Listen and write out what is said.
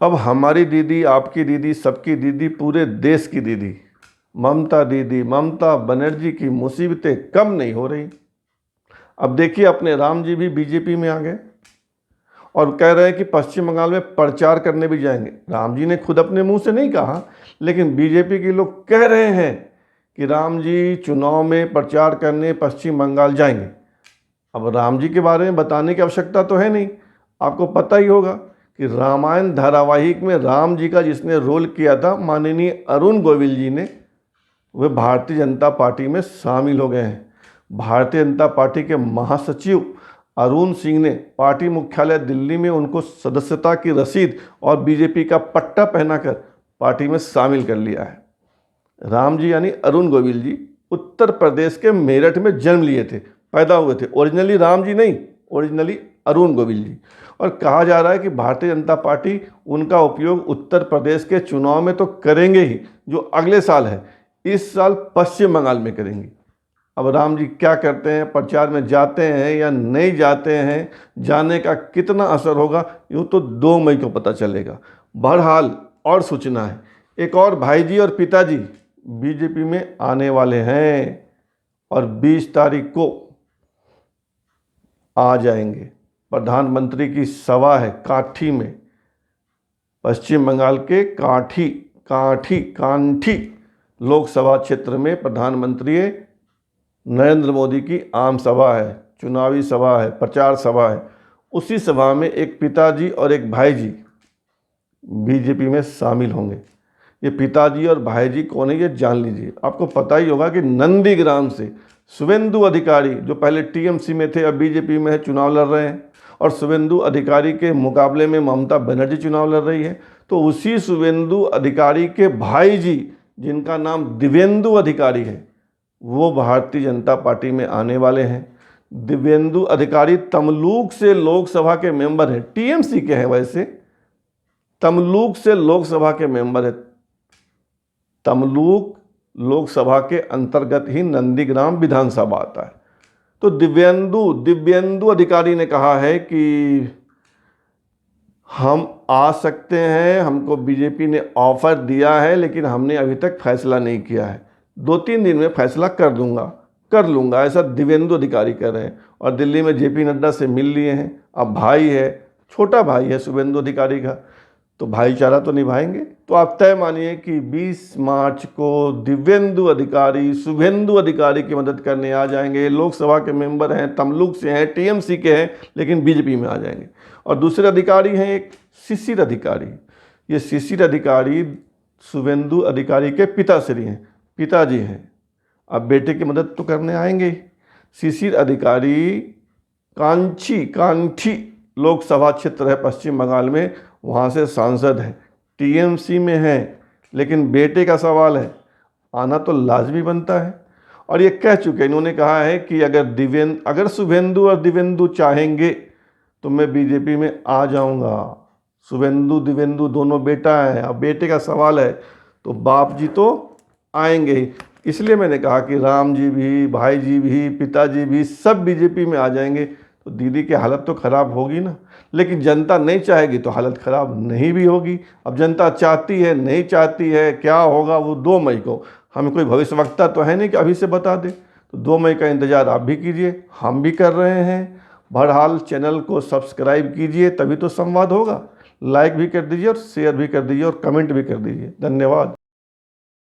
अब हमारी दीदी, आपकी दीदी, सबकी दीदी, पूरे देश की दीदी ममता दीदी, ममता बनर्जी की मुसीबतें कम नहीं हो रही। अब देखिए, अपने राम जी भी बीजेपी में आ गए और कह रहे हैं कि पश्चिम बंगाल में प्रचार करने भी जाएंगे। राम जी ने खुद अपने मुंह से नहीं कहा, लेकिन बीजेपी के लोग कह रहे हैं कि राम जी चुनाव में प्रचार करने पश्चिम बंगाल जाएंगे। अब राम जी के बारे में बताने की आवश्यकता तो है नहीं, आपको पता ही होगा कि रामायण धारावाहिक में राम जी का जिसने रोल किया था, माननीय अरुण गोविल जी ने, वे भारतीय जनता पार्टी में शामिल हो गए हैं। भारतीय जनता पार्टी के महासचिव अरुण सिंह ने पार्टी मुख्यालय दिल्ली में उनको सदस्यता की रसीद और बीजेपी का पट्टा पहनाकर पार्टी में शामिल कर लिया है। राम जी यानी अरुण गोविल जी उत्तर प्रदेश के मेरठ में जन्म लिए थे, पैदा हुए थे। ओरिजिनली राम जी नहीं, ओरिजिनली अरुण गोविल जी। और कहा जा रहा है कि भारतीय जनता पार्टी उनका उपयोग उत्तर प्रदेश के चुनाव में तो करेंगे ही, जो अगले साल है, इस साल पश्चिम बंगाल में करेंगी। अब राम जी क्या करते हैं, प्रचार में जाते हैं या नहीं जाते हैं, जाने का कितना असर होगा, यूँ तो 2 मई को पता चलेगा। बहरहाल और सूचना है, एक और भाई जी और पिताजी बीजेपी में आने वाले हैं और 20 तारीख को आ जाएंगे। प्रधानमंत्री की सभा है काठी में, पश्चिम बंगाल के कांठी लोकसभा क्षेत्र में प्रधानमंत्री नरेंद्र मोदी की आम सभा है, चुनावी सभा है, प्रचार सभा है। उसी सभा में एक पिताजी और एक भाईजी बीजेपी में शामिल होंगे। ये पिताजी और भाईजी कौन है, ये जान लीजिए। आपको पता ही होगा कि नंदीग्राम से शुभेंदु अधिकारी, जो पहले टीएमसी में थे, अब बीजेपी में है, चुनाव लड़ रहे हैं। और शुभेंदु अधिकारी के मुकाबले में ममता बनर्जी चुनाव लड़ रही है। तो उसी शुभेंदु अधिकारी के भाईजी, जिनका नाम दिव्येंदु अधिकारी है, वो भारतीय जनता पार्टी में आने वाले हैं। दिव्येंदु अधिकारी तमलूक से लोकसभा के मेंबर हैं, टीएमसी के हैं वैसे, तमलूक से लोकसभा के मेंबर है। तमलूक लोकसभा के अंतर्गत ही नंदीग्राम विधानसभा आता है। तो दिव्येंदु अधिकारी ने कहा है कि हम आ सकते हैं, हमको बीजेपी ने ऑफर दिया है, लेकिन हमने अभी तक फैसला नहीं किया है। 2-3 दिन में फैसला कर लूँगा, ऐसा दिव्येंदु अधिकारी कर रहे हैं। और दिल्ली में जेपी नड्डा से मिल लिए हैं। अब भाई है, छोटा भाई है शुभेंदु अधिकारी का, तो भाईचारा तो निभाएंगे। तो आप तय मानिए कि 20 मार्च को दिव्येंदु अधिकारी शुभेंदु अधिकारी की मदद करने आ जाएंगे। लोकसभा के मेंबर हैं, तमलुक से हैं, टीएमसी के हैं, लेकिन बीजेपी में आ जाएंगे। और दूसरे अधिकारी हैं एक शिशिर अधिकारी। ये शिशिर अधिकारी शुभेंदु अधिकारी के पिताजी हैं। अब बेटे की मदद तो करने आएंगे। शिशिर अधिकारी कांठी लोकसभा क्षेत्र है पश्चिम बंगाल में, वहाँ से सांसद हैं, टीएमसी में हैं, लेकिन बेटे का सवाल है, आना तो लाजमी बनता है। और ये कह चुके, इन्होंने कहा है कि अगर शुभेंदु और दिव्येंदु चाहेंगे तो मैं बीजेपी में आ जाऊंगा। शुभेंदु दिव्येंदु दोनों बेटा हैं, अब बेटे का सवाल है तो बाप जी तो आएंगे ही। इसलिए मैंने कहा कि राम जी भी, भाई जी भी, पिताजी भी सब बीजेपी में आ जाएंगे तो दीदी की हालत तो ख़राब होगी ना। लेकिन जनता नहीं चाहेगी तो हालत ख़राब नहीं भी होगी। अब जनता चाहती है, नहीं चाहती है, क्या होगा वो 2 मई को। हमें कोई भविष्यवक्ता तो है नहीं कि अभी से बता दे। तो 2 मई का इंतज़ार आप भी कीजिए, हम भी कर रहे हैं। बहरहाल चैनल को सब्सक्राइब कीजिए, तभी तो संवाद होगा। लाइक भी कर दीजिए और शेयर भी कर दीजिए और कमेंट भी कर दीजिए। धन्यवाद।